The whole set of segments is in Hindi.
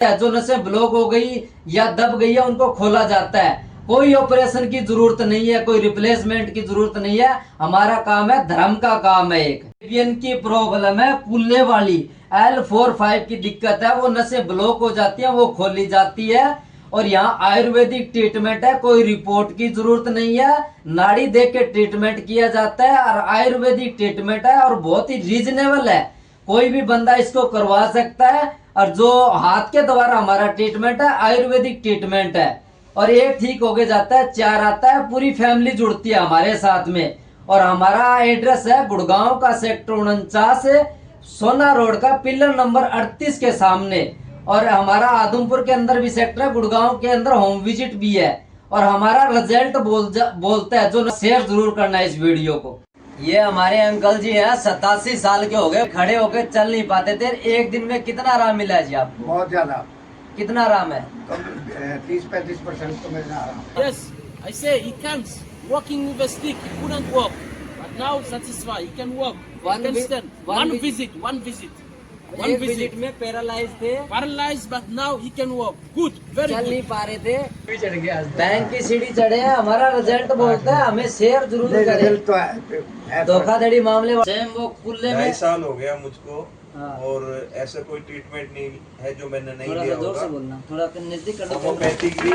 जो नसें ब्लॉक हो गई या दब गई है उनको खोला जाता है। कोई ऑपरेशन की जरूरत नहीं है, कोई रिप्लेसमेंट की जरूरत नहीं है। हमारा काम है, धर्म का काम है। एक की प्रॉब्लम है पुल्ले वाली, L4-5 की दिक्कत है, वो नसें ब्लॉक हो जाती है, वो खोली जाती है। और यहाँ आयुर्वेदिक ट्रीटमेंट है, कोई रिपोर्ट की जरूरत नहीं है, नाड़ी देख के ट्रीटमेंट किया जाता है और आयुर्वेदिक ट्रीटमेंट है और बहुत ही रीजनेबल है। कोई भी बंदा इसको करवा सकता है। और जो हाथ के द्वारा हमारा ट्रीटमेंट है, आयुर्वेदिक ट्रीटमेंट है और एक ठीक होके जाता है, 4 आता है, पूरी फैमिली जुड़ती है हमारे साथ में। और हमारा एड्रेस है गुड़गांव का सेक्टर 49, सोना रोड का पिलर नंबर 38 के सामने। और हमारा आदमपुर के अंदर भी सेक्टर है, गुड़गांव के अंदर होम विजिट भी है। और हमारा रिजल्ट बोलता है, जो शेयर जरूर करना है इस वीडियो को। ये हमारे अंकल जी हैं, 87 साल के हो गए, खड़े होकर चल नहीं पाते थे। एक दिन में कितना आराम मिला है जी आपको? बहुत ज्यादा। कितना आराम है? 30-35% तो मेरा आराम। Yes, I say he can't. Walking with a stick, he couldn't walk. But now satisfied, he can walk. One He can stand. One visit. visit. एक विजिट में पैरालाइज थे, Paralyzed, but now he can walk. Good, very चल good. नहीं पा रहे थे, चढ़ गया। बैंक की सीढ़ी चढ़े हैं। हमारा रिजल्ट बोलता है, हमें शेयर जरूर करें। रिजल्ट तो है। धोखाधड़ी मामले सेम वो कुल्ले में 2.5 साल हो गया मुझको। हाँ। और ऐसा कोई ट्रीटमेंट नहीं है जो मैंने नहीं थोड़ा लिया सा जोर से होगा। बोलना, थोड़ा नजदीक कर दो। होम्योपैथिक भी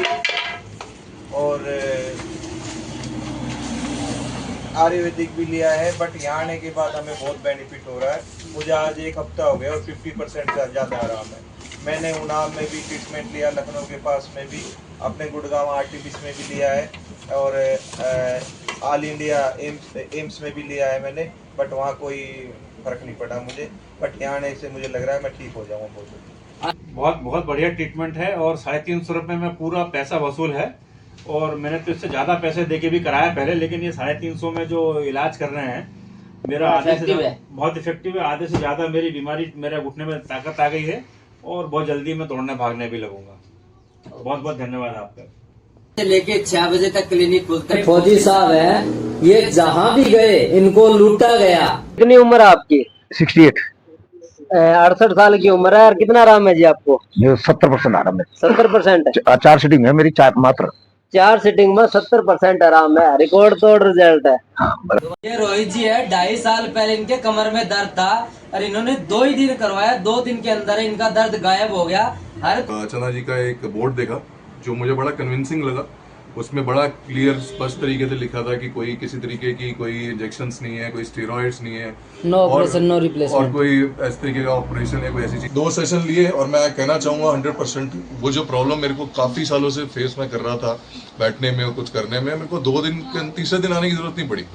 और आयुर्वेदिक भी लिया है, बट यहाँ आने के बाद हमें बहुत बेनिफिट हो रहा है। मुझे आज 1 हफ्ता हो गया और 50% से ज़्यादा आराम है। मैंने उन्नाव में भी ट्रीटमेंट लिया, लखनऊ के पास में भी, अपने गुड़गांव RTPC में भी लिया है और ऑल इंडिया एम्स में भी लिया है मैंने, बट वहाँ कोई फर्क नहीं पड़ा मुझे। बट यहाँ आने से मुझे लग रहा है मैं ठीक हो जाऊँगा। बहुत बहुत बढ़िया ट्रीटमेंट है और 350 रुपये में पूरा पैसा वसूल है। और मैंने तो इससे ज़्यादा पैसे देके भी कराया पहले, लेकिन ये 350 में जो इलाज कर रहे हैं, मेरा आधे से बहुत इफेक्टिव है। आधे से ज़्यादा मेरी बीमारी, मेरे घुटने में ताकत आ गई है और बहुत जल्दी मैं दौड़ने भागने भी लगूंगा। बहुत बहुत धन्यवाद आपका। लेके 6 बजे तक क्लिनिक खुलता है। फौजी साहब है, ये जहाँ भी गए इनको लूटा गया। कितनी उम्र है आपकी? 68। 68 साल की उम्र है। और कितना आराम है जी आपको? 70% आराम है। 70%? 4 सीटिंग है मेरी, 4 मात्र। 4 सीटिंग में 70% आराम है। रिकॉर्ड तोड़ रिजल्ट है। ये रोहित जी है, 2.5 साल पहले इनके कमर में दर्द था और इन्होंने 2 ही दिन करवाया, 2 दिन के अंदर इनका दर्द गायब हो गया। चंदा जी का एक बोर्ड देखा जो मुझे बड़ा कन्विंसिंग लगा। उसमें बड़ा क्लियर स्पष्ट तरीके से लिखा था कि कोई किसी तरीके की कोई इंजेक्शंस नहीं है, कोई स्टेरॉइड्स नहीं है, नो ऑपरेशन, नो रिप्लेसमेंट, और कोई इस तरीके का ऑपरेशन है, कोई ऐसी चीज। 2 सेशन लिए और मैं कहना चाहूँगा 100% वो जो प्रॉब्लम मेरे को काफ़ी सालों से फेस में कर रहा था बैठने में और कुछ करने में, मेरे को 2 दिन, तीसरे दिन आने की जरूरत नहीं पड़ी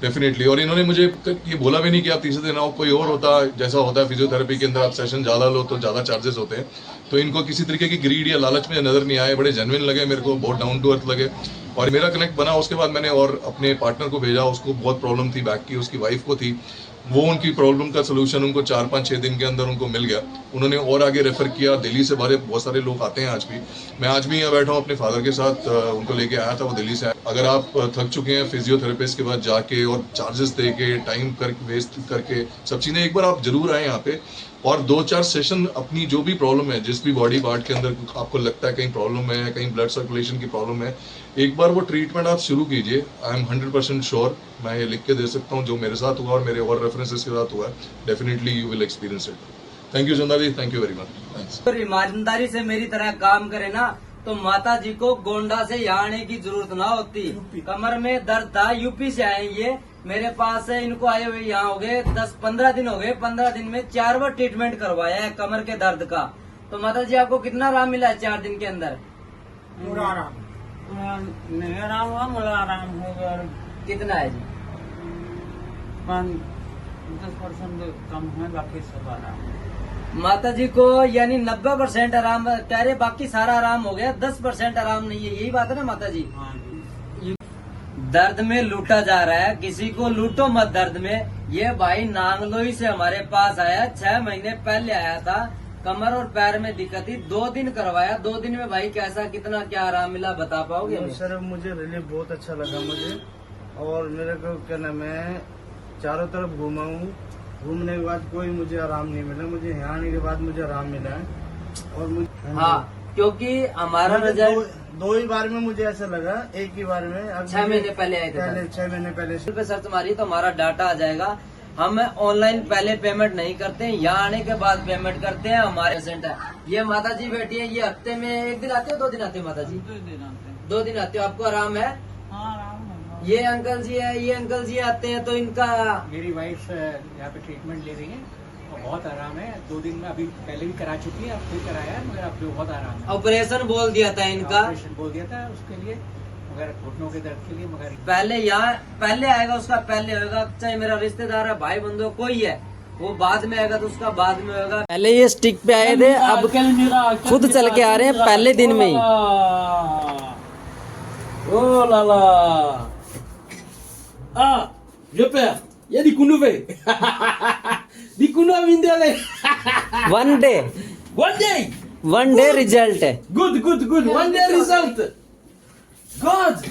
डेफिनेटली। और इन्होंने मुझे ये बोला भी नहीं कि आप तीसरे दिन आओ, कोई और होता जैसा होता है फिजियोथेरेपी के अंदर, आप सेशन ज़्यादा लो तो ज़्यादा चार्जेस होते हैं। तो इनको किसी तरीके की ग्रीड या लालच में नज़र नहीं आए, बड़े जेन्युइन लगे मेरे को, बहुत डाउन टू अर्थ लगे और मेरा कनेक्ट बना। उसके बाद मैंने और अपने पार्टनर को भेजा, उसको बहुत प्रॉब्लम थी बैक की, उसकी वाइफ को थी। वो उनकी प्रॉब्लम का सोल्यूशन उनको 4-5-6 दिन के अंदर उनको मिल गया। उन्होंने और आगे रेफर किया। दिल्ली से बहुत सारे लोग आते हैं आज भी। मैं आज भी यहाँ बैठा हूँ अपने फादर के साथ, उनको लेके आया था, वो दिल्ली से आया। अगर आप थक चुके हैं फिजियोथेरेपिस्ट के पास जाके और चार्जेस दे के, टाइम वेस्ट करके, सब चीज़ें, एक बार आप जरूर आए यहाँ पे और 2-4 सेशन अपनी जो भी प्रॉब्लम है, जिस भी बॉडी पार्ट के अंदर आपको लगता है कहीं प्रॉब्लम है, कहीं ब्लड सर्कुलेशन की प्रॉब्लम है, एक बार वो ट्रीटमेंट आप शुरू कीजिए। आई एम 100% श्योर, मैं ये लिख के दे सकता हूँ, जो मेरे साथ हुआ और मेरे और रेफरेंसेस के साथ हुआ है, definitely you will experience it. Thank you Chanda ji, thank you very much. Thanks. ईमानदारी से मेरी तरह काम करे ना तो माता जी को गोंडा से यहाँ आने की जरूरत ना होती। कमर में दर्द था, यूपी से आए ये मेरे पास है। इनको आए हुए यहाँ हो गए 10-15 दिन हो गए। 15 दिन में 4 बार ट्रीटमेंट करवाया है कमर के दर्द का। तो माता जी आपको कितना आराम मिला है 4 दिन के अंदर? पूरा आराम नहीं आराम हुआ, मुझे आराम हो गया। कितना है जी? 10% कम है, बाकी सब आराम। माता जी को यानी 90% आराम कह रहे, बाकी सारा आराम हो गया, 10% आराम नहीं है। यही बात है ना माता जी? हाँ जी। दर्द में लूटा जा रहा है, किसी को लूटो मत दर्द में। ये भाई नांगलोई से हमारे पास आया, 6 महीने पहले आया था, कमर और पैर में दिक्कत थी, 2 दिन करवाया। 2 दिन में भाई कैसा, कितना क्या आराम मिला बता पाओगे? सर मुझे रिलीफ बहुत अच्छा लगा मुझे, और मेरे को क्या नाम है, चारों तरफ घूमा हूँ, घूमने के बाद कोई मुझे आराम नहीं मिला। मुझे यहाँ आने के बाद मुझे आराम मिला है। और मुझे हाँ, क्योंकि हमारा रिजल्ट दो ही बार में मुझे ऐसा लगा, एक ही बार में। अब 6 महीने पहले आए थे। 6 महीने पहले पे सर्च मारी तो हमारा डाटा आ जाएगा। हम ऑनलाइन पहले पेमेंट नहीं करते हैं, यहाँ आने के बाद पेमेंट करते हैं। हमारे पेशेंट है, ये माता जी बैठी है, ये हफ्ते में 1 दिन आते हो 2 दिन आते हो माता जी? 2 दिन आते हो। आपको आराम है? हाँ आराम है। ये अंकल जी है, ये अंकल जी आते हैं तो इनका मेरी वाइफ यहाँ पे ट्रीटमेंट ले रही है और बहुत आराम है। 2 दिन में अभी पहले भी करा चुकी है, अब फिर कराया है, मगर अब बहुत आराम है। ऑपरेशन बोल दिया था इनका, ऑपरेशन बोल दिया था उसके लिए, मगर घुटनों के दर्द के लिए। मगर पहले यहाँ पहले आएगा, उसका पहले होगा, चाहे मेरा रिश्तेदार है, भाई बंधु कोई है, वो बाद में आएगा तो उसका बाद में होगा। पहले ये स्टिक पे आए थे, अब खुद चल के आ रहे हैं पहले दिन में ही। Oh là là. Ah, je perds. Il y a des coups nouvelles. Des coups nouvelles. 1 day One day. Result है। Good. One day result. Good.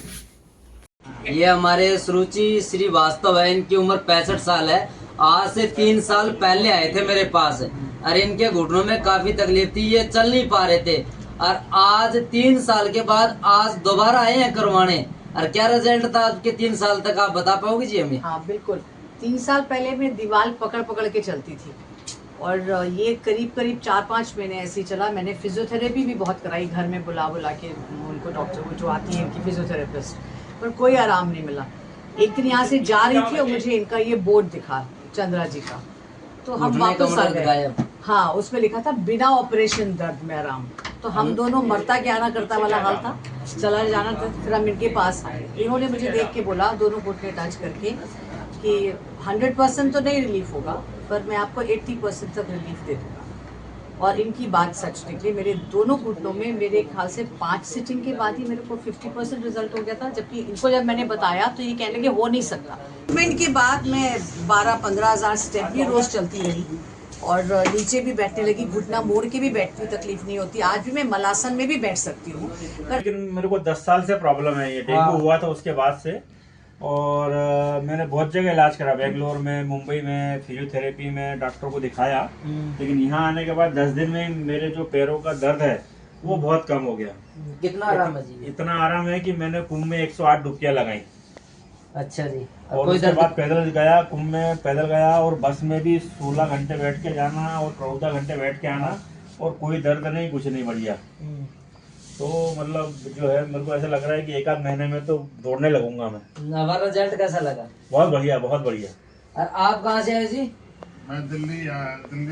ये हमारे सुरुचि श्रीवास्तव है, इनकी उम्र 65 साल है। आज से 3 साल पहले आए थे मेरे पास, और इनके घुटनों में काफी तकलीफ थी, ये चल नहीं पा रहे थे। और आज 3 साल के बाद आज दोबारा आए हैं करवाने। और क्या रिजल्ट था आपके 3 साल तक, आप बता पाओगे जी हमें? हाँ बिल्कुल। 3 साल पहले मैं दीवार पकड़ के चलती थी, और ये करीब 4-5 महीने ऐसे ही चला। मैंने फिजियोथेरेपी भी बहुत कराई, घर में बुला के उनको, डॉक्टर को जो आती है इनकी फिजियोथेरेपिस्ट, पर कोई आराम नहीं मिला। एक दिन यहाँ से जा रही थी और मुझे इनका ये बोर्ड दिखा चंद्रा जी का, तो हम वापस आ गए। हाँ, उसमें लिखा था बिना ऑपरेशन दर्द में आराम। तो हम दोनों मरता क्या ना करता वाला हाल था, चला जाना था। फिर हम इनके पास आए, इन्होंने मुझे देख के बोला, दोनों घुटने टच करके, कि 100% तो नहीं रिलीफ होगा, पर मैं आपको 80% तक रिलीफ दे दूँगा। और इनकी बात सच निकली। मेरे दोनों घुटनों में मेरे ख्याल से 5 सिटिंग के बाद ही मेरे को 50% रिजल्ट हो गया था, जबकि इनको जब मैंने बताया तो ये कहने लगे हो नहीं सकता। ट्रीटमेंट के बाद मैं 12-15 हज़ार स्टेप भी रोज़ चलती रही, और नीचे भी बैठने लगी, घुटना मोड़ के भी बैठती, तकलीफ नहीं होती। आज भी मैं मलासन में भी बैठ सकती हूँ। लेकिन मेरे को 10 साल से प्रॉब्लम है, ये डेंगू हुआ था उसके बाद से। और मैंने बहुत जगह इलाज करा, बेंगलोर में, मुंबई में, फिजियोथेरेपी में, डॉक्टर को दिखाया। लेकिन यहाँ आने के बाद 10 दिन में मेरे जो पैरों का दर्द है वो बहुत कम हो गया। कितना आराम है जी? इतना आराम है कि मैंने कुंभ में 108 डुबकियां लगाई। अच्छा जी। और उसके बाद पैदल गया, कुंभ में पैदल गया, और बस में भी 16 घंटे बैठ के जाना और 14 घंटे बैठ के आना, और कोई दर्द नहीं, कुछ नहीं, बढ़िया। तो मतलब जो है मेरे को ऐसा लग रहा है कि 1 आध महीने में तो दौड़ने लगूंगा मैं। हमारा रिजल्ट कैसा लगा? बहुत बढ़िया, बहुत बढ़िया। और आप कहाँ से आए जी? मैं दिल्ली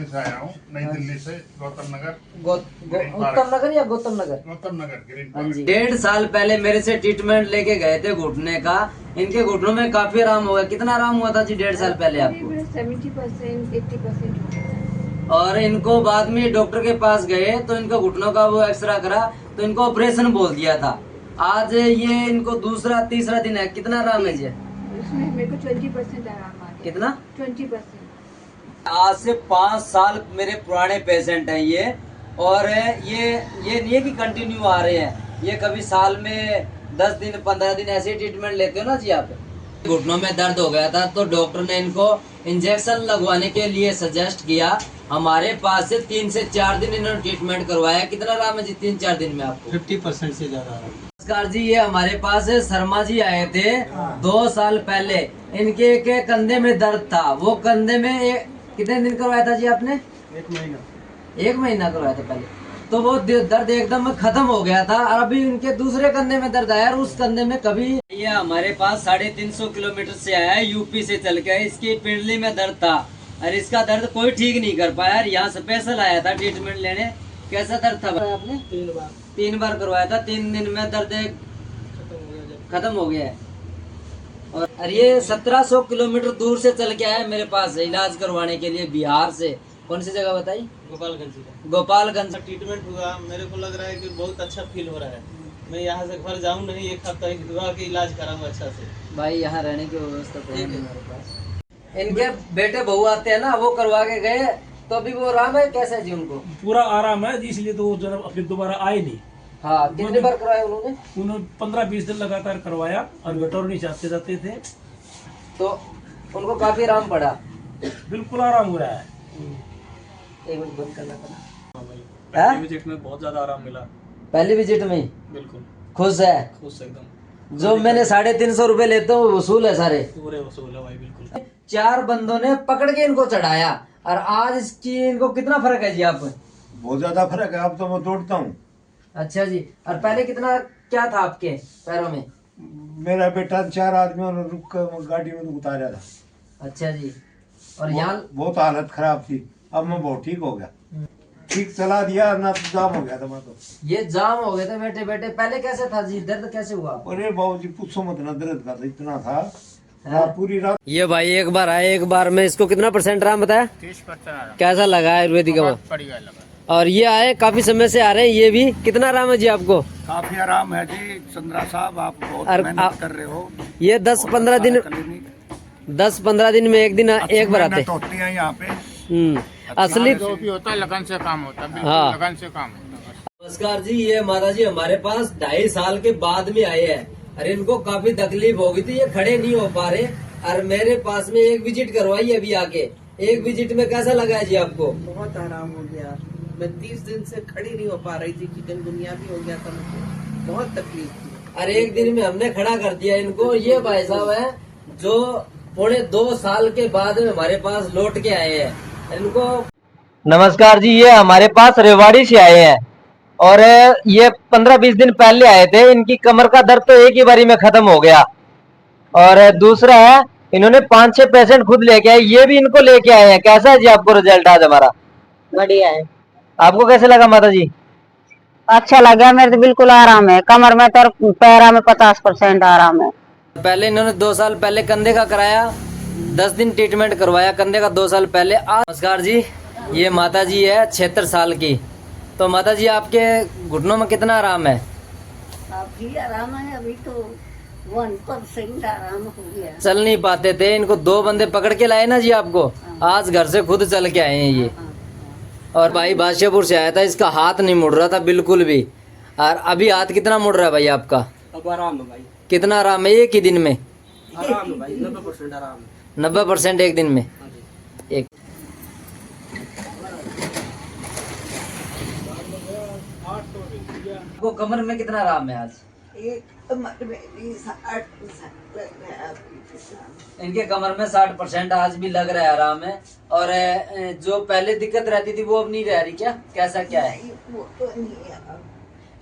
से आया हूँ, नई दिल्ली से, गौतम नगर। उत्तम नगर या गौतम नगर? गौतम नगर, ग्रीन हाँ जी। 1.5 साल पहले मेरे से ट्रीटमेंट लेके गए थे घुटने का, इनके घुटनों में काफी आराम हुआ। कितना आराम हुआ था जी 1.5 साल पहले आपको? 70% 80%। और इनको बाद में डॉक्टर के पास गए तो इनको घुटनों का वो एक्सरा करा तो इनको ऑपरेशन बोल दिया था। आज ये इनको दूसरा तीसरा दिन है। कितना आराम है जी? इसमें मेरे को 20% आराम आ गया। कितना? 20%। आज से 5 साल मेरे पुराने पेशेंट हैं ये, और ये नहीं है कि कंटिन्यू आ रहे हैं, ये कभी साल में 10 दिन 15 दिन ऐसे ट्रीटमेंट लेते हो ना जी आप। घुटनों में दर्द हो गया था तो डॉक्टर ने इनको इंजेक्शन लगवाने के लिए सजेस्ट किया। हमारे पास से 3 से 4 दिन इन्होंने ट्रीटमेंट करवाया। कितना आराम है जी 3-4 दिन में आपको? 50% से ज्यादा आराम। नमस्कार जी, ये हमारे पास शर्मा जी आए थे 2 साल पहले। इनके के कंधे में दर्द था, वो कंधे में कितने दिन करवाया था जी आपने? 1 महीना। 1 महीना करवाया था पहले, तो वो दर्द एकदम खत्म हो गया था। और अभी उनके दूसरे कंधे में दर्द आया, और उस कंधे में कभी। ये हमारे पास 350 किलोमीटर से आया है, यूपी से चल के। इसकी पिंडली में दर्द था और इसका दर्द कोई ठीक नहीं कर पाया। यहाँ स्पेशल आया था ट्रीटमेंट लेने। कैसा दर्द था आपने? 3 बार करवाया था, 3 दिन में दर्द खत्म हो गया है। और ये 1700 किलोमीटर दूर से चल के आया मेरे पास इलाज करवाने के लिए, बिहार से। कौन सी जगह बताई? गोपालगंज। गोपालगंज। ट्रीटमेंट हुआ, मेरे को लग रहा है कि बहुत अच्छा फील हो रहा है। मैं यहाँ से घर जाऊँ नहीं, 1 हफ्ता दुआ के इलाज कराऊँ अच्छा से। भाई यहाँ रहने की व्यवस्था तो है नहीं हमारे पास। इनके बेटे बहू आते हैं ना, वो करवा के गए, तो अभी वो आराम है? कैसा है जी उनको? पूरा आराम है, इसलिए तो जब फिर दोबारा आए नहीं। हाँ, कितनी बार करवाया उन्होंने? 15-20 दिन लगातार करवाया, और बेटर नहीं चाहते जाते थे, तो उनको काफी आराम पड़ा। बिल्कुल आराम हो रहा है। एक मिनट बंद करना पड़ा। पहली विजिट में बहुत ज्यादा आराम मिला। पहली विजिट में बिल्कुल खुश है? खुश एकदम। जो मैंने 350 रुपए लेते हूँ वसूल है सारे? पूरे वसूल है भाई, बिल्कुल। 4 बंदों ने पकड़ के इनको चढ़ाया और आज इसकी इनको कितना फर्क है जी? आप बहुत ज्यादा फर्क है, अब तो मैं दौड़ता हूँ। अच्छा जी। और पहले कितना क्या था आपके पैरों में? मेरा बेटा 4 आदमियों ने रुक कर गाड़ी में उतारा था। अच्छा जी। और यहाँ बहुत हालत खराब थी, अब मैं बहुत ठीक हो गया। ठीक चला दिया ना, तो जाम हो गया था मैं तो। ये जाम हो गए थे बैठे बैठे। पहले कैसे था जी? दर्द कैसे हुआ? अरे बाबूजी पूछो मत ना, दर्द का तो इतना था पूरी रात। ये भाई एक बार आए, एक बार में इसको कितना % आराम बताया? 30%। कैसा लगा आयुर्वेदिक का? बढ़िया लगा। और ये आए काफी समय से आ रहे हैं, ये भी कितना आराम है जी आपको? काफी आराम है जी चंद्रा साहब, आप बहुत मेहनत कर रहे हो। ये 10-15 दिन में एक दिन एक बार आते होती है यहाँ पे। असली जो भी होता है लगन से काम होता है। हाँ। लगन से काम होता है। नमस्कार जी। ये माता जी हमारे पास 2.5 साल के बाद में आए हैं। अरे इनको काफी तकलीफ हो गई थी, ये खड़े नहीं हो पा रहे। और मेरे पास में एक विजिट करवाई अभी आके। एक विजिट में कैसा लगा है जी आपको? बहुत आराम हो गया। मैं 30 दिन से खड़ी नहीं हो पा रही थी, चिकन गुनिया भी हो गया था मुझे, बहुत तकलीफ थी। और एक दिन में हमने खड़ा कर दिया इनको। ये भाई साहब है जो 2.25 साल के बाद में हमारे पास लौट के आए हैं। इनको नमस्कार जी। ये हमारे पास रेवाड़ी से आए हैं और ये 15-20 दिन पहले आए थे। इनकी कमर का दर्द तो एक ही बारी में खत्म हो गया। और दूसरा है, इन्होंने 5-6 पेशेंट खुद लेके आए, ये भी इनको लेके आए हैं। कैसा है जी आपको रिजल्ट आज हमारा? बढ़िया है। आपको कैसे लगा माता जी? अच्छा लगा, मेरे तो बिल्कुल आराम है। कमर में तो पैरा में 50% आराम है। पहले इन्होंने 2 साल पहले कंधे का कराया, 10 दिन ट्रीटमेंट करवाया कंधे का 2 साल पहले। नमस्कार जी। ये माता जी है 76 साल की। तो माता जी आपके घुटनों में कितना आराम है? अभी आराम है, अभी तो 1% आराम हो गया। चल नहीं पाते थे, इनको 2 बंदे पकड़ के लाए ना जी आपको। आज घर से खुद चल के आए हैं ये। और भाई बादशाहपुर से आया था, इसका हाथ नहीं मुड़ रहा था बिल्कुल भी। और अभी हाथ कितना मुड़ रहा है भाई आपका? अब आराम है भाई। कितना आराम है एक ही दिन में? आराम है भाई, 90% आराम है। 90% एक दिन में। एक आपको कमर में कितना आराम है आज? एक कमर में 60% लग रहा है। इनके कमर में 60% आज भी लग रहा है आराम है। और जो पहले दिक्कत रहती थी वो अब नहीं रह रही क्या? कैसा क्या है? वो तो नहीं है।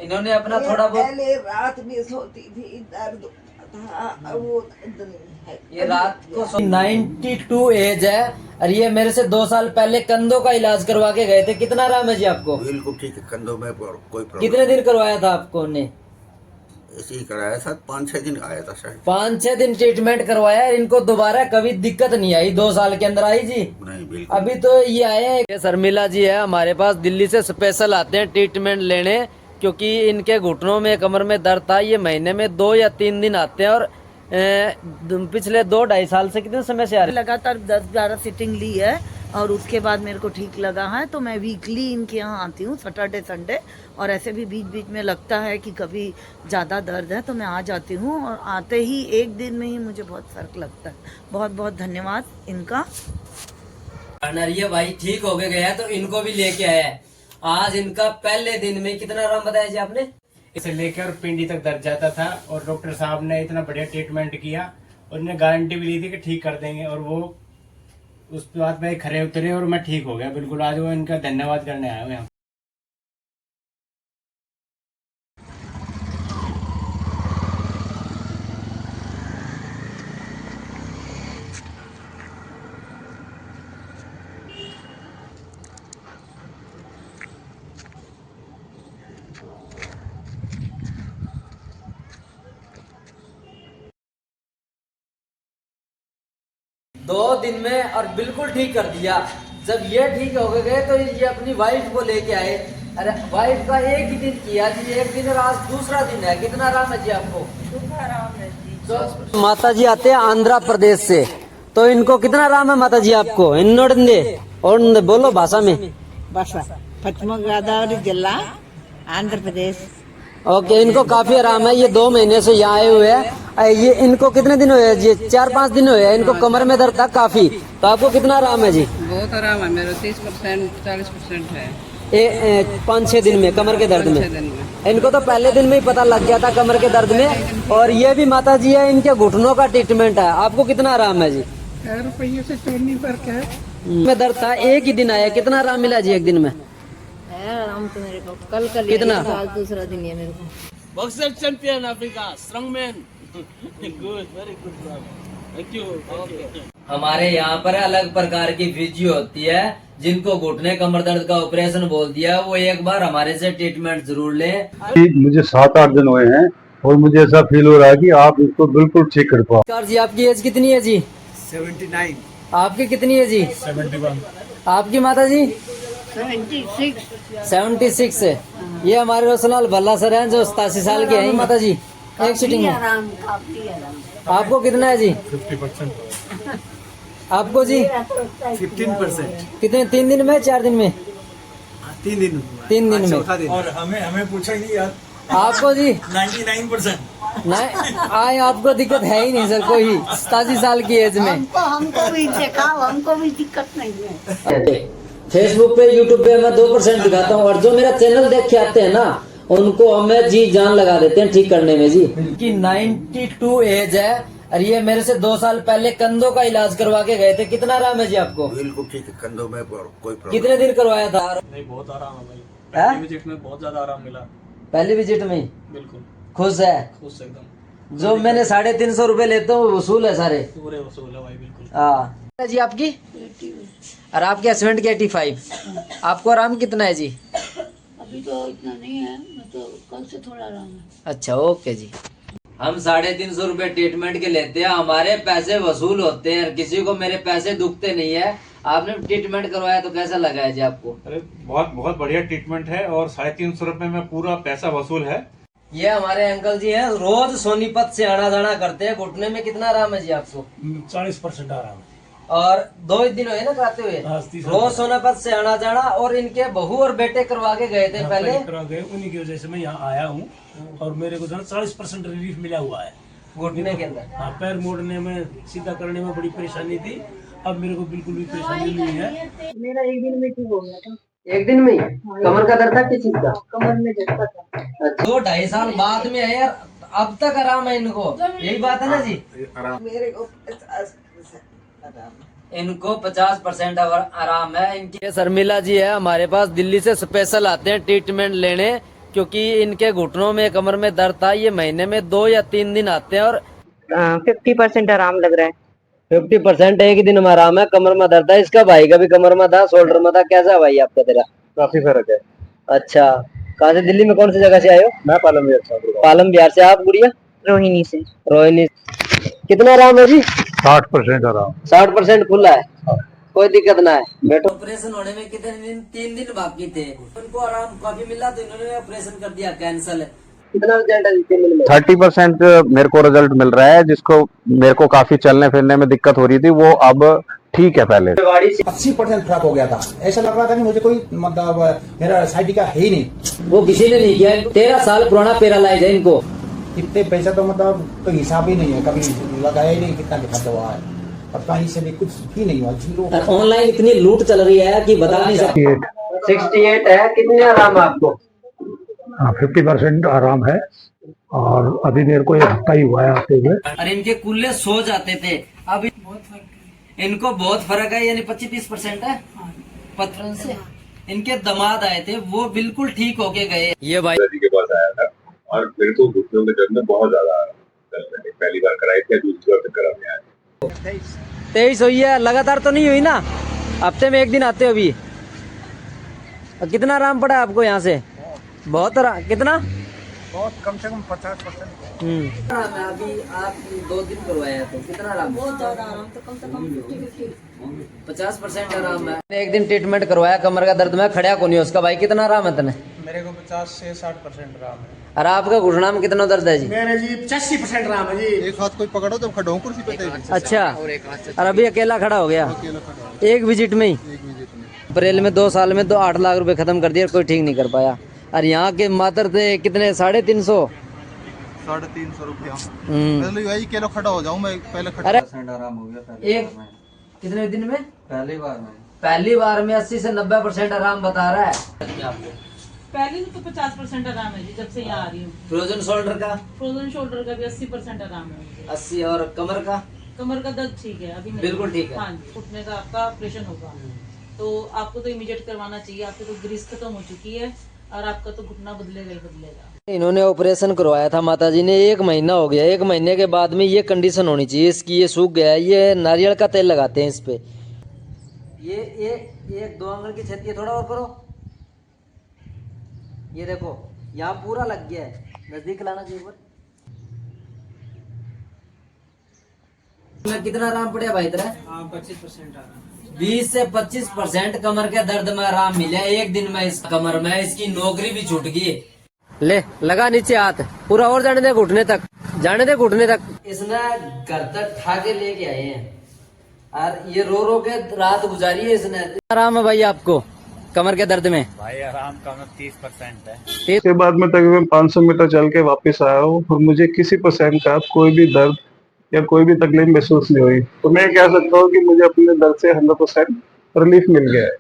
इन्होंने अपना थोड़ा बहुत पहले रात में सोती थी, दर्द था, वो दर्द नहीं है। ये रात को 92 एज है। और ये मेरे से 2 साल पहले कंधों का इलाज करवा के गए थे। कितना आराम है जी आपको? बिल्कुल ठीक है, कंधों में कोई प्रॉब्लम। कितने दिन करवाया था आपको ने? ऐसे ही कराया था, 5-6 दिन आया था शायद। 5-6 दिन ट्रीटमेंट करवाया। इनको दोबारा कभी दिक्कत नहीं आई 2 साल के अंदर आई जी? नहीं, बिल्कुल। अभी तो ये आए हैं। शर्मिला जी है हमारे पास, दिल्ली से स्पेशल आते हैं ट्रीटमेंट लेने, क्योंकि इनके घुटनों में कमर में दर्द था। ये महीने में 2 या 3 दिन आते हैं। और पिछले 2-2.5 साल से कितने समय से आ रहे? लगातार 10-11 सिटिंग ली है और उसके बाद मेरे को ठीक लगा है, तो मैं वीकली इनके यहाँ आती हूँ, सैटरडे संडे। और ऐसे भी बीच बीच में लगता है कि कभी ज़्यादा दर्द है तो मैं आ जाती हूँ, और आते ही एक दिन में ही मुझे बहुत फर्क लगता है। बहुत बहुत धन्यवाद इनका। ये भाई ठीक हो गया तो इनको भी लेके आया है। आज इनका पहले दिन में कितना आराम बताया जी आपने? इसे लेकर पिंडी तक दर्द जाता था और डॉक्टर साहब ने इतना बढ़िया ट्रीटमेंट किया और उन्होंने गारंटी भी ली थी कि ठीक कर देंगे। और वो उस बात में खरे उतरे और मैं ठीक हो गया बिल्कुल। आज वो इनका धन्यवाद करने आया हूँ यहाँ। दो दिन में और बिल्कुल ठीक कर दिया। जब ये ठीक हो गए तो ये अपनी वाइफ को लेके आए। अरे वाइफ का एक ही दिन किया जी, एक दिन और आज दूसरा दिन है। कितना आराम है जी आपको? आराम है जी। तो माता जी आते हैं आंध्र प्रदेश से, तो इनको कितना आराम है माता जी आपको? और बोलो भाषा में। भाषा पश्चिम गोदावरी जिला आंध्र प्रदेश। ओके, इनको काफी आराम है। ये 2 महीने से यहाँ आए हुए हैं। ये इनको कितने दिन हुए? ये 4-5 दिन हुए हैं। इनको कमर में दर्द था काफी। तो आपको कितना आराम है जी? बहुत आराम है, मेरा 30% 40% है। 5-6 दिन में कमर के दर्द में। इनको तो पहले दिन में ही पता लग गया था कमर के दर्द में। और ये भी माता जी है, इनके घुटनों का ट्रीटमेंट है। आपको कितना आराम है जी? रुपये से चोरनी फर्क है। में दर्द था, एक ही दिन आया, कितना आराम मिला जी एक दिन में? आराम तो मेरे को कल कितना? दूसरा दिन है मेरे को। Boxer champion Africa, strongman. Good, very good, thank you. हमारे यहाँ पर अलग प्रकार की फिजियो होती है। जिनको घुटने कमर दर्द का ऑपरेशन बोल दिया, वो एक बार हमारे से ट्रीटमेंट जरूर ले। मुझे 7-8 दिन हुए हैं और मुझे ऐसा फील हो रहा है कि आप इसको बिल्कुल ठीक कर पाओ। जी आपकी एज कितनी है जी? 79। आपकी कितनी है जी? 71। आपकी माता जी? 76 है। ये हमारे रोशनलाल भल्ला सर हैं जो 87 साल के हैं माता जी। एक सीटिंग में आपको कितना है जी? 50%। आपको जी? 15%। कितने, 3 दिन में 4 दिन में? 3 दिन। 3 दिन में। और हमें पूछा ही नहीं यार। आपको जी? 99%। नहीं आए, आपको दिक्कत है ही नहीं सर कोई 87 साल की एज में। हमको भी दिखाओ, हमको भी दिक्कत नहीं है। फेसबुक पे यूट्यूब पे मैं 2% दिखाता हूँ, और जो मेरा चैनल देख के आते हैं ना, उनको हमें जी जान लगा देते हैं ठीक करने में जी। कि 92 एज है, और ये मेरे से 2 साल पहले कंधों का इलाज करवा के गए थे। कितना आराम है जी आपको? बिल्कुल ठीक है, कंधों में कोई प्रॉब्लम। कितने दिन करवाया था? नहीं, बहुत आराम है भाई। पहली विजिट में बहुत ज्यादा आराम मिला। पहली विजिट में? बिल्कुल खुश है? खुश एकदम। जो मैंने 350 रुपए लेता हूँ वसूल है सारे? पूरे वसूल है भाई, बिल्कुल। हाँ जी। आपकी? और आपके हस्बैंड की 85। आपको आराम कितना है जी? अभी तो इतना नहीं है, तो कल से थोड़ा आराम है। अच्छा, ओके जी। हम 350 रुपए ट्रीटमेंट के लेते हैं, हमारे पैसे वसूल होते हैं। किसी को मेरे पैसे दुखते नहीं है। आपने ट्रीटमेंट करवाया तो कैसा लगा है जी आपको? अरे बहुत बहुत बढ़िया ट्रीटमेंट है, और 350 रुपए में पूरा पैसा वसूल है। ये हमारे अंकल जी हैं, रोज सोनीपत से आना जाना करते हैं। घुटने में कितना आराम है जी आपको? 40% आराम है। और 2 दिन हुए ना कराते हुए? रोज सोनीपत से आना जाना। और इनके बहू और बेटे करवा के गए थे पहले। उन्हीं की वजह से मैं यहाँ आया हूँ, और मेरे को 40% रिलीफ मिला हुआ है घुटने के अंदर। हाँ, पैर मोड़ने में, सीधा करने में बड़ी परेशानी थी। अब मेरे को बिल्कुल भी परेशानी नहीं है। मेरा 1 दिन में ठीक हो गया था। 1 दिन में? कमर का दर्द था, किस चीज का? कमर में झटका था। 2-2.5 साल बाद में है यार, अब तक आराम है इनको। यही बात है ना जी? मेरे को 50% इनको 50% आराम है। इनकी शर्मिला जी है हमारे पास, दिल्ली से स्पेशल आते हैं ट्रीटमेंट लेने, क्योंकि इनके घुटनों में कमर में दर्द था। ये महीने में 2 या 3 दिन आते हैं, और 50% आराम लग रहा है। 50% एक ही दिन में आराम है। कमर में दर्द है, इसका भाई का भी कमर में था, शोल्डर में था। कैसा भाई आपका? तेरा काफी फर्क है। अच्छा, कहाँ से? दिल्ली में कौन सी जगह से आए हो? मैं पालम बिहार से। पालम बिहार से। आप गुड़िया? रोहिणी से। रोहिणी। कितना आराम है जी? 60% आराम। 60% खुला है, कोई दिक्कत ना है। बेटो ऑपरेशन होने में कितने दिन? 3 दिन बाकी थे। उनको आराम काफी मिला, तो इन्होंने ऑपरेशन कर दिया कैंसल। कितना रिजल्ट है 3 दिन में? 30% मेरे को रिजल्ट मिल रहा है। जिसको मेरे को काफी चलने फिरने में दिक्कत हो रही थी, वो अब ठीक है। पहले 80% खराब हो गया था। ऐसा लग रहा था कि मुझे कोई मतलब मेरा साइटिका है ही नहीं। वो किसी ने नहीं किया। 13 साल पुराना पैरालाइज है इनको। इतने पैसा तो मतलब कोई हिसाब ही नहीं है, कभी लगाया ही नहीं कितना खर्च हुआ है, और कहीं से भी कुछ भी नहीं हुआ, जीरो। ऑनलाइन इतनी लूट चल रही है कि बता नहीं सकते। 68 है। कितने आराम है आपको? 50% आराम है, और अभी मेरे को 1 हफ्ता ही हुआ है आते हुए। और इनके कुल्ले सो जाते थे, अब इनको बहुत फर्क है, यानी 25-30% है। पत्थर से इनके दामाद आए थे, वो बिल्कुल ठीक होके गए। ये भाई के पास आया था, और मेरे को घुटनों में दर्द में बहुत ज्यादा दर्द है। पहली बार कराई थी, दूसरी बार करा में आया। 23 हुई है, लगातार तो नहीं हुई ना? हफ्ते में 1 दिन आते हो अभी। कितना आराम पड़ा है आपको यहाँ से? बहुत आराम। कितना? बहुत, कम से कम 50%। अभी आप 2 दिन करवाया तो कितना आराम? बहुत ज्यादा आराम, तो कम से कम 50-50। 50% आराम है। 1 दिन ट्रीटमेंट करवाया कमर का दर्द में, खड़ा को नहीं उसका। भाई कितना आराम है तने? मेरे को 50 से 60% आराम है। और आपका घुटना में कितना दर्द है जी? मेरे जी 85% आराम है जी। एक हाथ कोई पकड़ो तो खड़ा हूँ कुर्सी पे। अच्छा, और अभी अकेला खड़ा हो गया? एक विजिट में ही? अप्रैल में 2 साल में 8 लाख रुपए खत्म कर दिया, कोई ठीक नहीं कर पाया। और यहाँ के मात्र थे कितने? 350। 350 रुपया। वही किलो खड़ा हो जाऊँ मैं, पहले खड़ा। अरे आराम हो गया एक कितने दिन में? पहली बार में पहली बार में 80 से 90% आराम बता रहा है आपको। पहले तो 50% आराम है जी, जब से यहाँ आ रही हूँ। फ्रोजन शोल्डर का? फ्रोजन शोल्डर का भी 80% आराम है मुझे। 80। और कमर का? कमर का दर्द ठीक है अभी नहीं। बिल्कुल ठीक है। हाँ जी, घुटने का आपका ऑपरेशन होगा तो आपको तो इमीडिएट करवाना चाहिए। आपकी तो ग्रीस खत्म हो चुकी है और आपका तो घुटना बदलेगा ही बदलेगा। इन्होंने ऑपरेशन करवाया था माता जी ने, 1 महीना हो गया। 1 महीने के बाद में ये कंडीशन होनी चाहिए इसकी, ये सूख गया है। ये नारियल का तेल लगाते हैं इस पे। ये 1-2 आंगन की छेद, ये थोड़ा और करो। ये देखो यहाँ पूरा लग गया है, नजदीक लाना चाहिए ऊपर। कितना आराम पड़े भाई तेरा? 25% आराम। 20 से 25% कमर के दर्द में आराम मिला 1 दिन में। इस कमर में इसकी नौकरी भी छूट गई। ले लगा नीचे हाथ, पूरा और जाने दे घुटने तक, जाने दे घुटने तक। इसने घर तक ठा के लेके आए हैं और ये रो रो के रात गुजारी है इसने। आराम है भाई आपको कमर के दर्द में? भाई आराम कम 30% है। इसके बाद मैं तकरीबन 500 मीटर चल के वापस आया हूँ और मुझे किसी % का कोई भी दर्द या कोई भी तकलीफ महसूस नहीं हुई। तो मैं कह सकता हूँ कि मुझे अपने दर्द से 100% रिलीफ मिल गया है।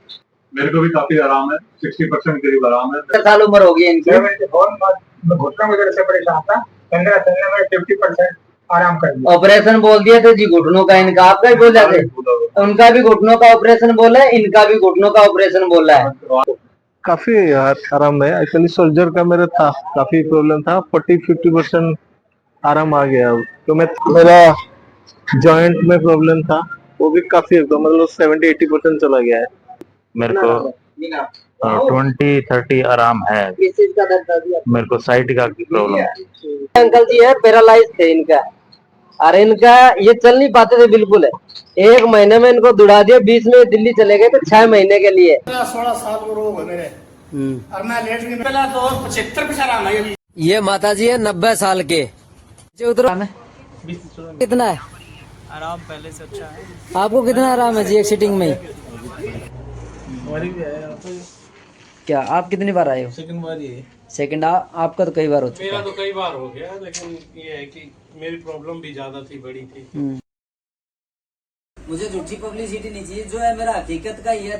मेरे को भी काफी आराम है, 60% करीब आराम है। कितने साल उम्र होगी इनकी? घुटना वगैरह से परेशान था, 15 चलने में 50% आराम कर दिया। ऑपरेशन बोल दिया था जी घुटनों का इनका, आपका ही बोला थे? उनका भी घुटनों का ऑपरेशन बोला है, इनका भी घुटनों का ऑपरेशन बोला है। काफी यार आराम है। एक्चुअली सोल्जर का मेरा था, काफी प्रॉब्लम था, 40-50% आराम आ गया। तो मेरा जॉइंट में प्रॉब्लम था, वो भी काफी मतलब 70-80% चला गया है। मेरे को 20-30 आराम है। किस चीज का दर्द था? मेरे को साइड का प्रॉब्लम है। अंकल जी है पैरालाइज थे इनका, अरे इनका ये चल नहीं पाते थे बिल्कुल है। 1 महीने में इनको दुड़ा दिया, 20 में दिल्ली चले गए थे 6 महीने के लिए। 16 साल को रोग है मेरे और मैं लेट नहीं मिला तो 75% आराम है। ये माता जी है 90 साल के। उतरो में कितना है आराम? पहले से अच्छा है। आपको कितना आराम है जी एक सीटिंग में? क्या आप कितनी बार आए हो? सेकंड बार ये। सेकंड आपका तो कई बार हो चुका मेरा है। तो कई बार हो गया, लेकिन ये है कि मेरी प्रॉब्लम भी ज्यादा थी, बड़ी थी। मुझे झूठी पब्लिसिटी नहीं चाहिए, जो है मेरा हकीकत का ही है।